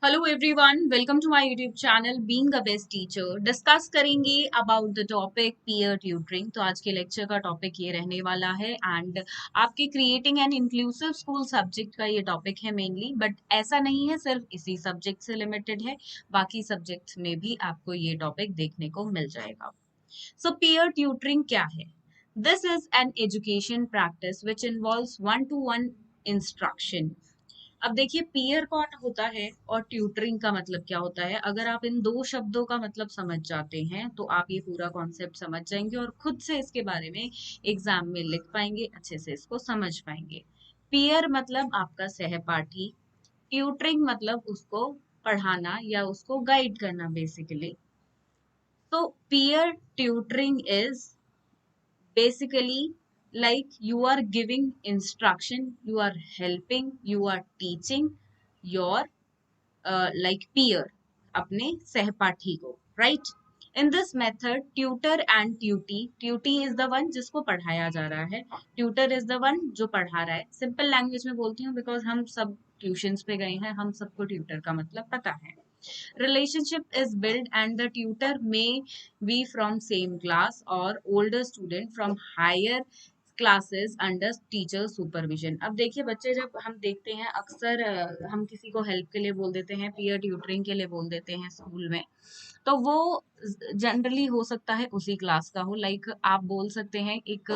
Hello everyone, welcome to my YouTube channel being a best teacher. Discuss करेंगे about the topic peer tutoring. तो आज के lecture का topic ये रहने वाला है एंड आपके creating an inclusive school subject का ये टॉपिक है मेनली, बट ऐसा नहीं है सिर्फ इसी सब्जेक्ट से लिमिटेड है, बाकी सब्जेक्ट्स में भी आपको ये टॉपिक देखने को मिल जाएगा। सो पीयर ट्यूटरिंग क्या है? This is an education practice which involves one two one instruction. अब देखिए पीयर कौन होता है और ट्यूटरिंग का मतलब क्या होता है। अगर आप इन दो शब्दों का मतलब समझ जाते हैं तो आप ये पूरा कॉन्सेप्ट समझ जाएंगे और खुद से इसके बारे में एग्जाम में लिख पाएंगे, अच्छे से इसको समझ पाएंगे। पीयर मतलब आपका सहपाठी, ट्यूटरिंग मतलब उसको पढ़ाना या उसको गाइड करना बेसिकली। तो peer tutoring is basically like you are giving instruction, you are helping, you are teaching your like peer, अपने सहपाठी को, right? In this method tutor and tuty is the one जिसको पढ़ाया जा रहा है, tutor is the one जो पढ़ा रहा है। सिंपल लैंग्वेज में बोलती हूँ बिकॉज हम सब ट्यूशंस पे गए हैं, हम सबको ट्यूटर का मतलब पता है। Relationship is built and the tutor may be from same class or older student from higher classes under teacher supervision. अब देखिए बच्चे, जब हम देखते हैं अक्सर हम किसी को हेल्प के लिए बोल देते हैं, पीयर ट्यूटरिंग के लिए बोल देते हैं स्कूल में, तो वो जनरली हो सकता है उसी क्लास का हो। लाइक आप बोल सकते हैं एक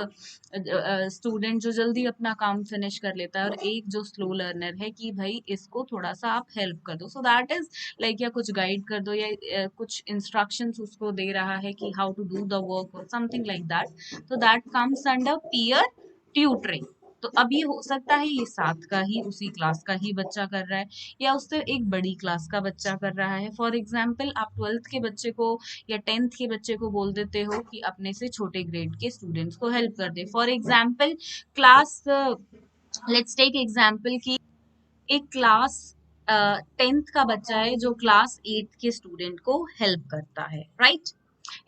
स्टूडेंट जो जल्दी अपना काम फिनिश कर लेता है और एक जो स्लो लर्नर है कि भाई इसको थोड़ा सा आप हेल्प कर दो, सो दैट इज लाइक, या कुछ गाइड कर दो या कुछ इंस्ट्रक्शंस उसको दे रहा है कि how to do the work और समथिंग लाइक दैट। तो that comes under peer tutoring. तो अभी हो सकता है ये साथ का ही उसी क्लास का ही बच्चा कर रहा है या उससे एक बड़ी क्लास का बच्चा कर रहा है। फॉर एग्जाम्पल आप ट्वेल्थ के बच्चे को या टेंथ के बच्चे को बोल देते हो कि अपने से छोटे ग्रेड के स्टूडेंट्स को हेल्प कर दे। For example class, let's take example की एक क्लास टेंथ का बच्चा है जो क्लास एट्थ के स्टूडेंट को हेल्प करता है, right?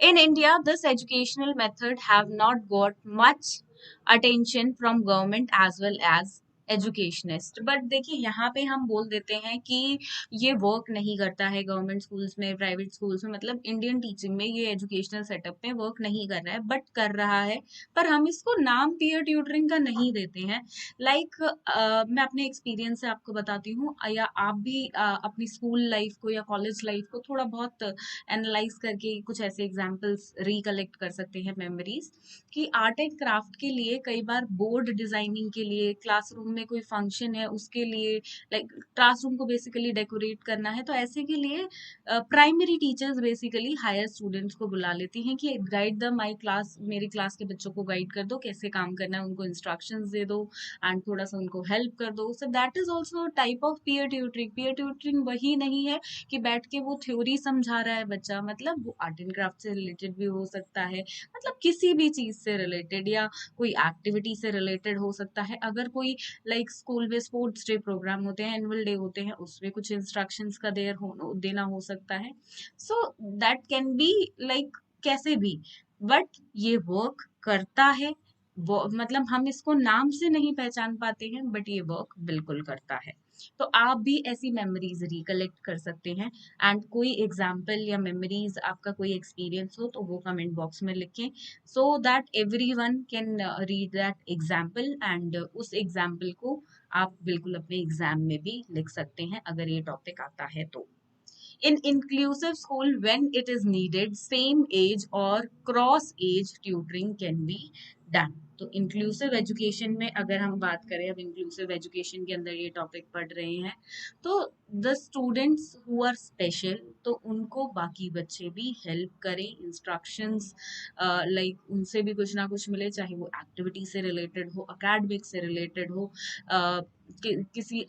In India, this educational method have not got much attention from government as well as educationist. But देखिए यहाँ पे हम बोल देते हैं कि ये वर्क नहीं करता है गवर्नमेंट स्कूल्स में, प्राइवेट स्कूल्स में, मतलब इंडियन टीचिंग में ये एजुकेशनल सेटअप में वर्क नहीं कर रहा है, बट कर रहा है। पर हम इसको नाम पीयर ट्यूटरिंग का नहीं देते हैं। लाइक मैं अपने एक्सपीरियंस से आपको बताती हूँ, या आप भी अपनी स्कूल लाइफ को या कॉलेज लाइफ को थोड़ा बहुत एनालाइज करके कुछ ऐसे एग्जाम्पल्स रिकलेक्ट कर सकते हैं मेमोरीज, कि आर्ट एंड क्राफ्ट के लिए कई बार बोर्ड डिजाइनिंग के लिए, क्लासरूम में कोई फंक्शन है उसके लिए, लाइक क्लासरूम को बेसिकली डेकोरेट करना है, तो ऐसे के लिए primary teachers basically higher students को बुला लेती हैं कि गाइड द माई क्लास, मेरी क्लास के बच्चों को गाइड कर दो, कैसे काम करना है उनको इंस्ट्रक्शंस दे दो एंड थोड़ा सा उनको हेल्प कर दो। So that is also type of peer tutoring. Peer tutoring वही नहीं है कि बैठ के वो थ्योरी समझा रहा है बच्चा, मतलब वो आर्ट एंड क्राफ्ट से रिलेटेड भी हो सकता है, मतलब किसी भी चीज से रिलेटेड या कोई एक्टिविटी से रिलेटेड हो सकता है। अगर कोई लाइक स्कूल में स्पोर्ट्स डे प्रोग्राम होते हैं, एनुअल डे होते हैं, उसमें कुछ इंस्ट्रक्शंस का देना हो सकता है। So that can be like कैसे भी, बट ये वर्क करता है। वो मतलब हम इसको नाम से नहीं पहचान पाते हैं, बट ये वर्क बिल्कुल करता है। तो आप भी ऐसी मेमोरीज रिकलेक्ट कर सकते हैं एंड कोई एग्जाम्पल या मेमोरीज, आपका कोई एक्सपीरियंस हो तो वो कमेंट बॉक्स में लिखें, so that everyone can read that example and उस एग्जाम्पल को आप बिल्कुल अपने एग्जाम में भी लिख सकते हैं अगर ये टॉपिक आता है तो। In inclusive school, when it is needed, same age or cross age tutoring can be done. तो इंक्लूसिव एजुकेशन में अगर हम बात करें, अब इंक्लूसिव एजुकेशन के अंदर ये टॉपिक पढ़ रहे हैं, तो the students who are special, तो उनको बाकी बच्चे भी हेल्प करें, इंस्ट्रक्शंस लाइक उनसे भी कुछ ना कुछ मिले, चाहे वो एक्टिविटी से रिलेटेड हो, अकेडमिक से रिलेटेड हो, किसी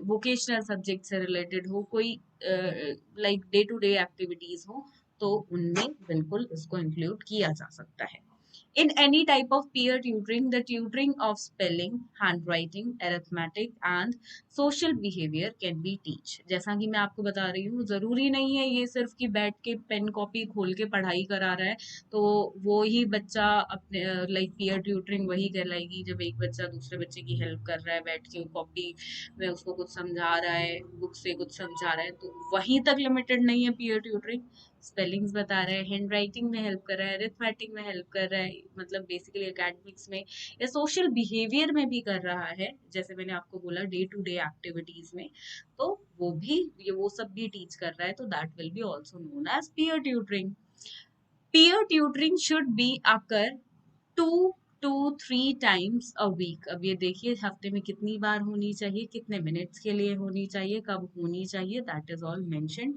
वोकेशनल सब्जेक्ट से रिलेटेड हो, कोई like day to day activities हो, तो उनमें बिल्कुल इसको इंक्लूड किया जा सकता है। In any type of peer tutoring, the tutoring of spelling, handwriting, arithmetic and social behavior can be teach. जैसा कि मैं आपको बता रही हूँ, जरूरी नहीं है ये सिर्फ कि बैठ के पेन कॉपी खोल के पढ़ाई करा रहा है तो वो ही बच्चा अपने लाइक पीयर ट्यूटरिंग वही कहलाएगी जब एक बच्चा दूसरे बच्चे की हेल्प कर रहा है, बैठ के कॉपी में उसको कुछ समझा रहा है, बुक से कुछ समझा रहा है, तो वहीं तक लिमिटेड नहीं है पीयर ट्यूटरिंग। स्पेलिंग्स बता रहा है, हैंड राइटिंग में हेल्प कर रहा है, अरिथमेटिक में हेल्प कर रहा है, मतलब बेसिकली एकेडमिक्स में या सोशल बिहेवियर में भी कर रहा है, जैसे मैंने आपको बोला डे टू डे एक्टिविटीज में, तो वो भी ये वो सब भी टीच कर रहा है, तो that will be also known as peer tutoring. Peer tutoring should be occur 2 to 3 times a week। अब ये देखिए हफ्ते में कितनी बार होनी चाहिए, कितने मिनट्स के लिए होनी चाहिए, कब होनी चाहिए, that is all mentioned.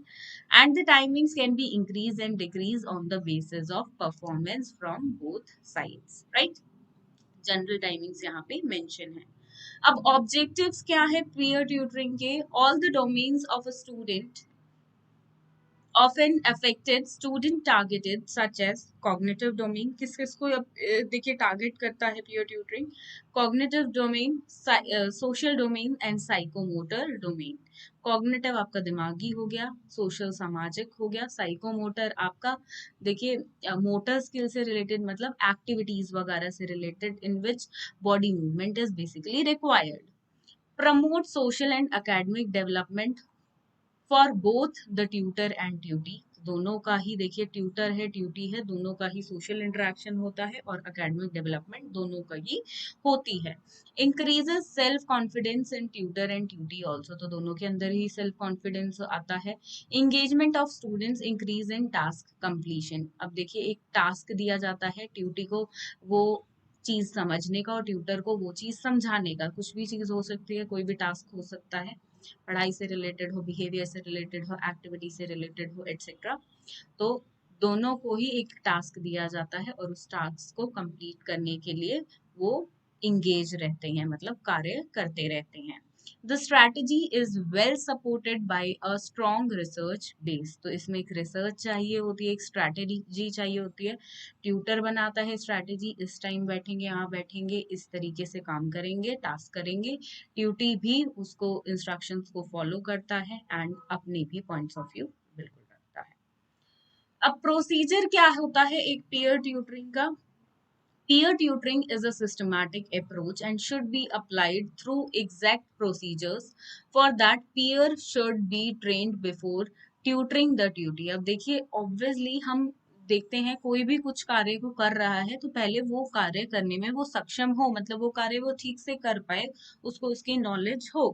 And the timings can be increase and decrease on the basis of performance from both sides, right. General timings यहाँ पे मेंशन है। अब ऑब्जेक्टिव्स क्या है पीयर ट्यूटरिंग के? All the domains of a student often affected student targeted such as cognitive domain। किस किस को देखिए टारगेट करता है peer tutoring? cognitive domain, social domain and psychomotor domain। Cognitive आपका दिमागी हो गया, सोशल सामाजिक हो गया, साइकोमोटर आपका देखिए मोटर स्किल से रिलेटेड मतलब एक्टिविटीज वगैरह से related in which body movement is basically required. Promote social and academic development for both the tutor and Tutee. दोनों का ही देखिए ट्यूटर है ट्यूटी है, दोनों का ही सोशल इंटरेक्शन होता है और एकेडमिक डेवलपमेंट दोनों का ही होती है। Increases self confidence in tutor and Tutee also, तो दोनों के अंदर ही सेल्फ कॉन्फिडेंस आता है। Engagement of students increase in task completion. अब देखिए एक टास्क दिया जाता है ट्यूटी को, वो चीज समझने का, और ट्यूटर को वो चीज समझाने का। कुछ भी चीज हो सकती है, कोई भी टास्क हो सकता है, पढ़ाई से रिलेटेड हो, बिहेवियर से रिलेटेड हो, एक्टिविटी से रिलेटेड हो, एटसेट्रा। तो दोनों को ही एक टास्क दिया जाता है और उस टास्क को कंप्लीट करने के लिए वो इंगेज रहते हैं, मतलब कार्य करते रहते हैं। The strategy is well supported by a strong research base. तो इसमें एक रिसर्च चाहिए होती है, एक स्ट्रैटेजी चाहिए होती है। ट्यूटर बनाता है स्ट्रैटेजी, इस टाइम बैठेंगे, यहाँ बैठेंगे, इस तरीके से काम करेंगे, टास्क करेंगे। ट्यूटी भी उसको इंस्ट्रक्शंस को फॉलो करता है एंड अपने भी पॉइंट्स ऑफ व्यू बिल्कुल रखता है। अब प्रोसीजर क्या होता है एक पीयर ट्यूटरिंग का? Peer tutoring is a systematic approach and should be applied through exact procedures. For that, peer should be trained before tutoring the tutee। अब देखिए ऑब्वियसली हम देखते हैं कोई भी कुछ कार्य को कर रहा है तो पहले वो कार्य करने में वो सक्षम हो, मतलब वो कार्य वो ठीक से कर पाए, उसको उसकी नॉलेज हो।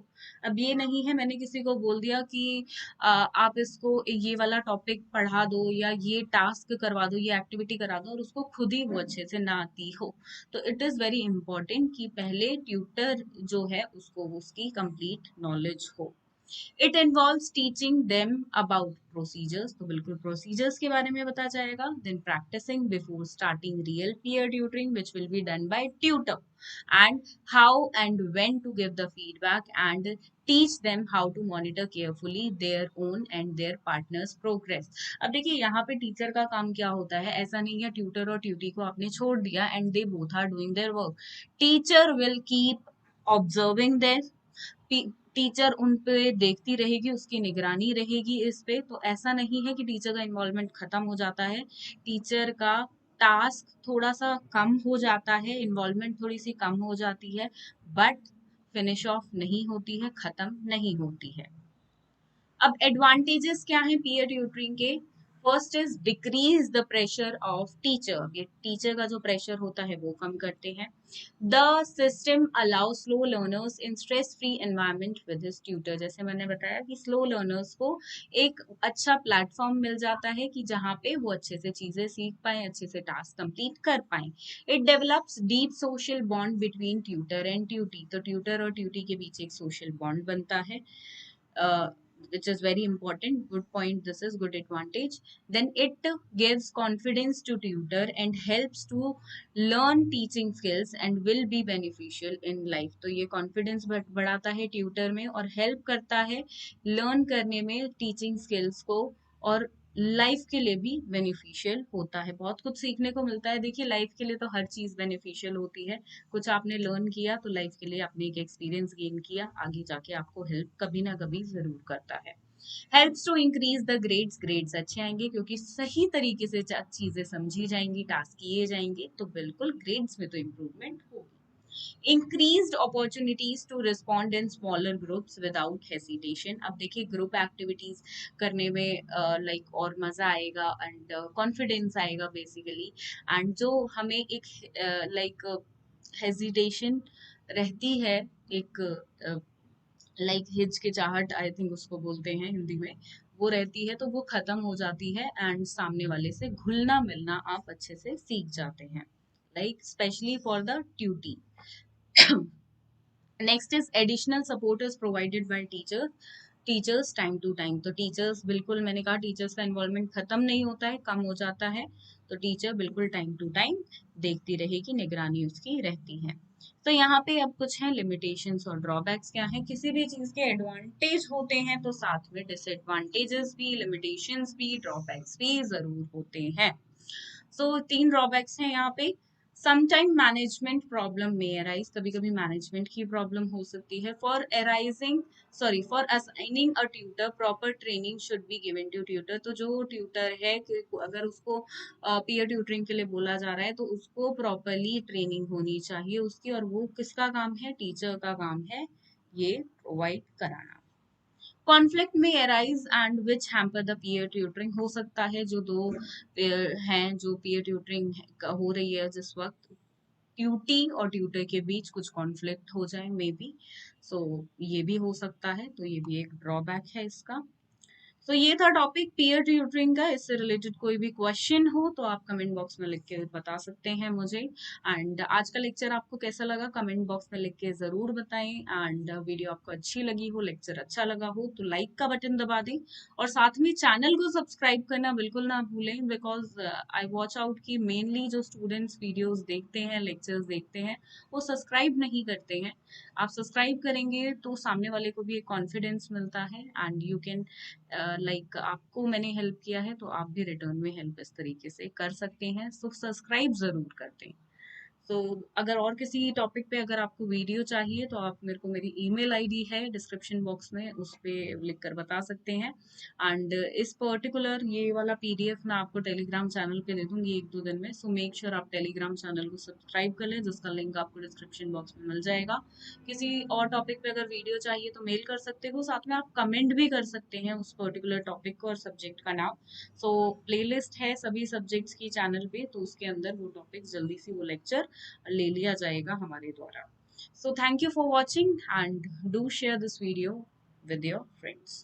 अब ये नहीं है मैंने किसी को बोल दिया कि आप इसको ये वाला टॉपिक पढ़ा दो या ये टास्क करवा दो, ये एक्टिविटी करा दो, और उसको खुद ही वो अच्छे से ना आती हो। तो इट इज वेरी इंपॉर्टेंट कि पहले ट्यूटर जो है उसको उसकी कंप्लीट नॉलेज हो। It involves teaching them about procedures, तो बिल्कुल प्रोसीजर्स के बारे में बताया जाएगा। Then practicing before starting real peer tutoring which will be done by tutor, and how and when to give the feedback and teach them how to monitor carefully their own and their partners progress. अब देखिए यहाँ पे teacher का काम क्या होता है, ऐसा नहीं है ट्यूटर और ट्यूटी को आपने छोड़ दिया and they both are doing their work. Teacher will keep observing their, teacher उन पे देखती रहेगी, उसकी निगरानी रहेगी इस पे। तो ऐसा नहीं है कि टीचर का इन्वॉल्वमेंट खत्म हो जाता है, टीचर का टास्क थोड़ा सा कम हो जाता है, इन्वॉल्वमेंट थोड़ी सी कम हो जाती है, बट फिनिश ऑफ नहीं होती है, खत्म नहीं होती है। अब एडवांटेजेस क्या है पीयर ट्यूटरिंग के? First is decrease the pressure of teacher. ये टीचर का जो प्रेशर होता है वो कम करते हैं। The system allow slow learners in stress free environment with his tutor. जैसे मैंने बताया कि स्लो लर्नर्स को एक अच्छा प्लेटफॉर्म मिल जाता है कि जहाँ पे वो अच्छे से चीजें सीख पाए, अच्छे से टास्क कंप्लीट कर पाए। It develops deep social bond between tutor and Tutee. तो ट्यूटर और ट्यूटी के बीच एक सोशल बॉन्ड बनता है, which is very important. Good point. This is good advantage. Then it gives confidence to tutor and helps to learn teaching skills and will be beneficial in life। तो ये confidence बढ़ाता है tutor में और help करता है learn करने में teaching skills को, और लाइफ के लिए भी बेनिफिशियल होता है, बहुत कुछ सीखने को मिलता है। देखिए लाइफ के लिए तो हर चीज बेनिफिशियल होती है, कुछ आपने लर्न किया तो लाइफ के लिए आपने एक एक्सपीरियंस गेन किया, आगे जाके आपको हेल्प कभी ना कभी जरूर करता है। Helps to increase the grades, grades अच्छे आएंगे क्योंकि सही तरीके से चीजें समझी जाएंगी, टास्क किए जाएंगे, तो बिल्कुल ग्रेड्स में तो इम्प्रूवमेंट होगी। increased opportunities to respond in smaller groups without hesitation। अब देखिए ग्रुप एक्टिविटीज करने में लाइक और मजा आएगा एंड कॉन्फिडेंस आएगा बेसिकली। एंड जो हमें एक लाइक हेजिटेशन रहती है, एक लाइक हिचकिचाहट आई थिंक उसको बोलते हैं हिंदी में, वो रहती है तो वो खत्म हो जाती है एंड सामने वाले से घुलना मिलना आप अच्छे से सीख जाते हैं, like specially for the tutee. Next is additional support is provided by teacher, teachers time to time. तो टीचर्स बिल्कुल, मैंने कहा टीचर्स का इन्वॉल्वमेंट खत्म नहीं होता है, कम हो जाता है, तो टीचर बिल्कुल टाइम टू टाइम देखती रहेगी, निगरानी उसकी रहती है। तो यहाँ पे अब कुछ है लिमिटेशंस और ड्रॉबैक्स क्या है। किसी भी चीज के एडवांटेज होते हैं तो साथ में डिसएडवांटेजेस भी, लिमिटेशंस भी, ड्रॉबैक्स भी जरूर होते हैं। सो तीन ड्रॉबैक्स हैं यहाँ पे। समटाइम मैनेजमेंट प्रॉब्लम में अराइज, कभी कभी मैनेजमेंट की प्रॉब्लम हो सकती है। For arising sorry for assigning a tutor proper training should be given to tutor. तो जो ट्यूटर है कि अगर उसको पीयर ट्यूटरिंग के लिए बोला जा रहा है तो उसको प्रॉपरली ट्रेनिंग होनी चाहिए उसकी, और वो किसका काम है, टीचर का काम है ये प्रोवाइड कराना। कॉन्फ्लिक्ट में arise and which hamper the peer tutoring, हो सकता है जो दो हैं जो पीयर ट्यूटरिंग हो रही है जिस वक्त, ट्यूटी और ट्यूटर के बीच कुछ कॉन्फ्लिक्ट हो जाए मे बी, सो ये भी हो सकता है, तो ये भी एक ड्रॉबैक है इसका। तो ये था टॉपिक पीयर ट्यूटरिंग का। इससे रिलेटेड कोई भी क्वेश्चन हो तो आप कमेंट बॉक्स में लिख के बता सकते हैं मुझे। एंड आज का लेक्चर आपको कैसा लगा कमेंट बॉक्स में लिख के जरूर बताएं। एंड वीडियो आपको अच्छी लगी हो, लेक्चर अच्छा लगा हो तो लाइक का बटन दबा दें, और साथ में चैनल को सब्सक्राइब करना बिल्कुल ना भूलें, बिकॉज आई वॉच आउट कि मेनली जो स्टूडेंट्स वीडियोज देखते हैं, लेक्चर्स देखते हैं, वो सब्सक्राइब नहीं करते हैं। आप सब्सक्राइब करेंगे तो सामने वाले को भी एक कॉन्फिडेंस मिलता है एंड यू कैन लाइक आपको मैंने हेल्प किया है तो आप भी रिटर्न में हेल्प इस तरीके से कर सकते हैं। सो सब्सक्राइब जरूर कर दें। तो अगर और किसी टॉपिक पे अगर आपको वीडियो चाहिए तो आप मेरे को, मेरी ईमेल आईडी है डिस्क्रिप्शन बॉक्स में, उस पे लिख कर बता सकते हैं। एंड इस पर्टिकुलर ये वाला पीडीएफ मैं आपको टेलीग्राम चैनल पे दे दूंगी 1-2 दिन में, सो मेक श्योर आप टेलीग्राम चैनल को सब्सक्राइब कर लें, जिसका लिंक आपको डिस्क्रिप्शन बॉक्स में मिल जाएगा। किसी और टॉपिक पे अगर वीडियो चाहिए तो मेल कर सकते हो, साथ में आप कमेंट भी कर सकते हैं उस पर्टिकुलर टॉपिक को और सब्जेक्ट का नाम। सो प्लेलिस्ट है सभी सब्जेक्ट्स की चैनल पे, तो उसके अंदर वो टॉपिक जल्दी से वो लेक्चर ले लिया जाएगा हमारे द्वारा। So thank you for watching and do share this video with your friends.